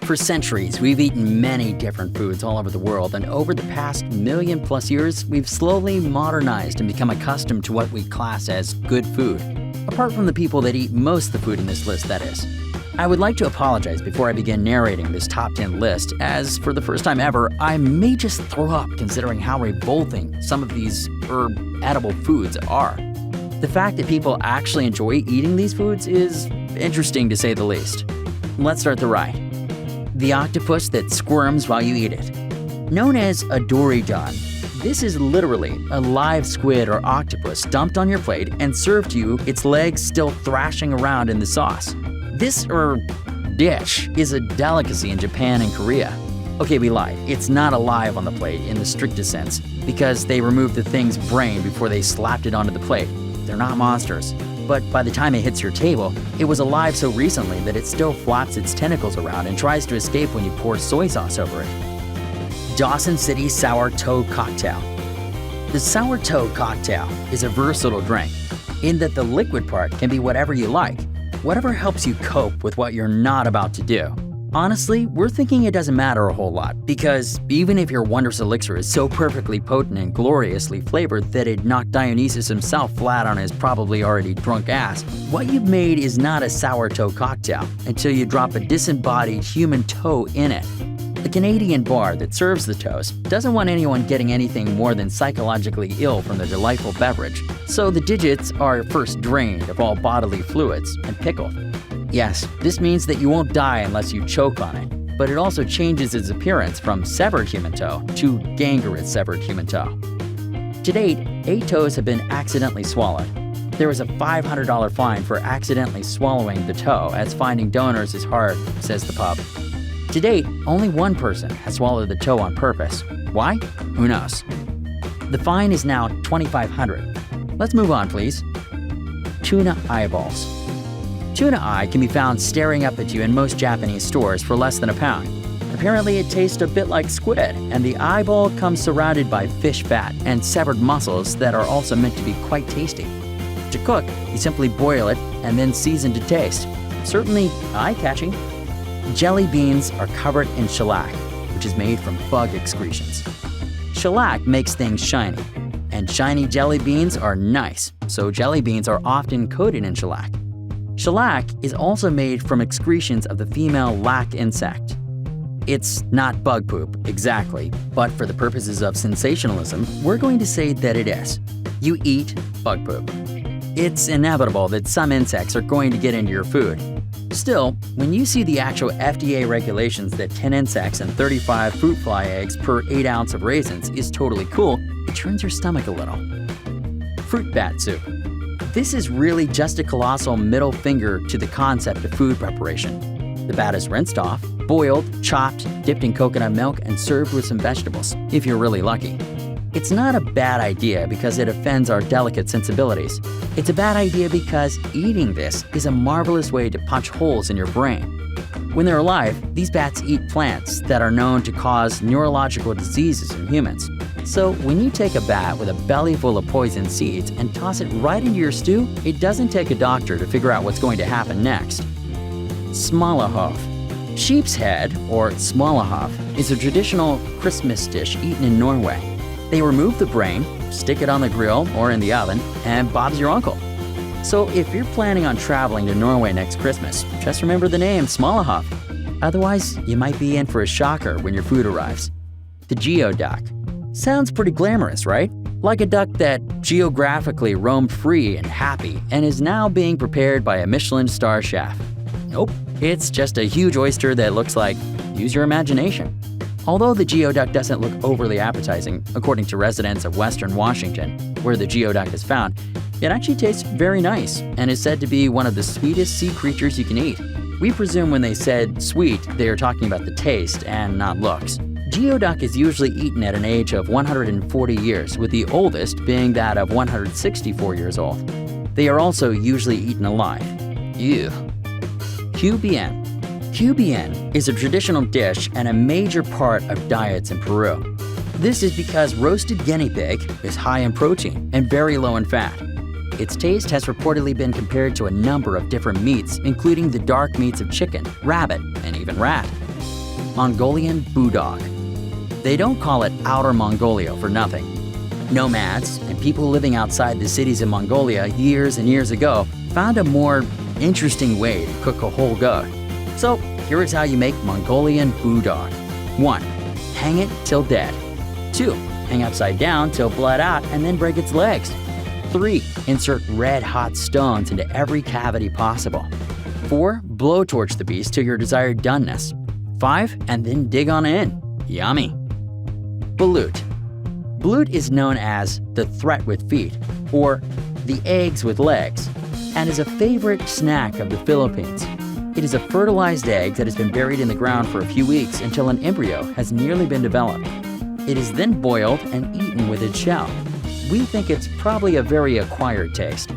For centuries, we've eaten many different foods all over the world, and over the past million-plus years, we've slowly modernized and become accustomed to what we class as good food. Apart from the people that eat most of the food in this list, that is. I would like to apologize before I begin narrating this top 10 list, as for the first time ever, I may just throw up considering how revolting some of these edible foods are. The fact that people actually enjoy eating these foods is interesting to say the least. Let's start the ride. The octopus that squirms while you eat it. Known as a dorygon, this is literally a live squid or octopus dumped on your plate and served to you, its legs still thrashing around in the sauce. This dish is a delicacy in Japan and Korea. Okay, we lied. It's not alive on the plate in the strictest sense, because they removed the thing's brain before they slapped it onto the plate. They're not monsters. But by the time it hits your table, it was alive so recently that it still flaps its tentacles around and tries to escape when you pour soy sauce over it. Dawson City Sour Toad Cocktail. The Sour Toad Cocktail is a versatile drink in that the liquid part can be whatever you like, whatever helps you cope with what you're not about to do. Honestly, we're thinking it doesn't matter a whole lot, because even if your wondrous elixir is so perfectly potent and gloriously flavored that it knocked Dionysus himself flat on his probably already drunk ass, what you've made is not a sour toe cocktail until you drop a disembodied human toe in it. The Canadian bar that serves the toast doesn't want anyone getting anything more than psychologically ill from the delightful beverage, so the digits are first drained of all bodily fluids and pickled. Yes, this means that you won't die unless you choke on it, but it also changes its appearance from severed human toe to gangrenous severed human toe. To date, 8 toes have been accidentally swallowed. There is a $500 fine for accidentally swallowing the toe, as finding donors is hard, says the pub. To date, only one person has swallowed the toe on purpose. Why? Who knows? The fine is now $2,500. Let's move on, please. Tuna eyeballs. Tuna eye can be found staring up at you in most Japanese stores for less than £1. Apparently it tastes a bit like squid, and the eyeball comes surrounded by fish fat and severed muscles that are also meant to be quite tasty. To cook, you simply boil it and then season to taste. Certainly eye-catching. Jelly beans are covered in shellac, which is made from bug excretions. Shellac makes things shiny, and shiny jelly beans are nice, so jelly beans are often coated in shellac. Shellac is also made from excretions of the female lac insect. It's not bug poop, exactly, but for the purposes of sensationalism, we're going to say that it is. You eat bug poop. It's inevitable that some insects are going to get into your food. Still, when you see the actual FDA regulations that 10 insects and 35 fruit fly eggs per 8 ounce of raisins is totally cool, it turns your stomach a little. Fruit bat soup. This is really just a colossal middle finger to the concept of food preparation. The bat is rinsed off, boiled, chopped, dipped in coconut milk, and served with some vegetables, if you're really lucky. It's not a bad idea because it offends our delicate sensibilities. It's a bad idea because eating this is a marvelous way to punch holes in your brain. When they're alive, these bats eat plants that are known to cause neurological diseases in humans. So when you take a bat with a belly full of poison seeds and toss it right into your stew, it doesn't take a doctor to figure out what's going to happen next. Smalahove. Sheep's head, or smalahove, is a traditional Christmas dish eaten in Norway. They remove the brain, stick it on the grill or in the oven, and Bob's your uncle. So if you're planning on traveling to Norway next Christmas, just remember the name Smalahove. Otherwise, you might be in for a shocker when your food arrives. The geoduck. Sounds pretty glamorous, right? Like a duck that geographically roamed free and happy and is now being prepared by a Michelin star chef. Nope, it's just a huge oyster that looks like, use your imagination. Although the geoduck doesn't look overly appetizing, according to residents of Western Washington, where the geoduck is found, it actually tastes very nice and is said to be one of the sweetest sea creatures you can eat. We presume when they said sweet, they are talking about the taste and not looks. Geoduck is usually eaten at an age of 140 years, with the oldest being that of 164 years old. They are also usually eaten alive. Ew. Q bien. Q bien is a traditional dish and a major part of diets in Peru. This is because roasted guinea pig is high in protein and very low in fat. Its taste has reportedly been compared to a number of different meats, including the dark meats of chicken, rabbit, and even rat. Mongolian Budok. They don't call it Outer Mongolia for nothing. Nomads and people living outside the cities of Mongolia years and years ago found a more interesting way to cook a whole goat. So here is how you make Mongolian Budok. 1. Hang it till dead. 2. Hang upside down till bled out and then break its legs. 3. Insert red-hot stones into every cavity possible. 4. Blowtorch the beast to your desired doneness. 5. And then dig on in. Yummy. Balut. Balut is known as the threat with feet, or the eggs with legs, and is a favorite snack of the Philippines. It is a fertilized egg that has been buried in the ground for a few weeks until an embryo has nearly been developed. It is then boiled and eaten with its shell. We think it's probably a very acquired taste.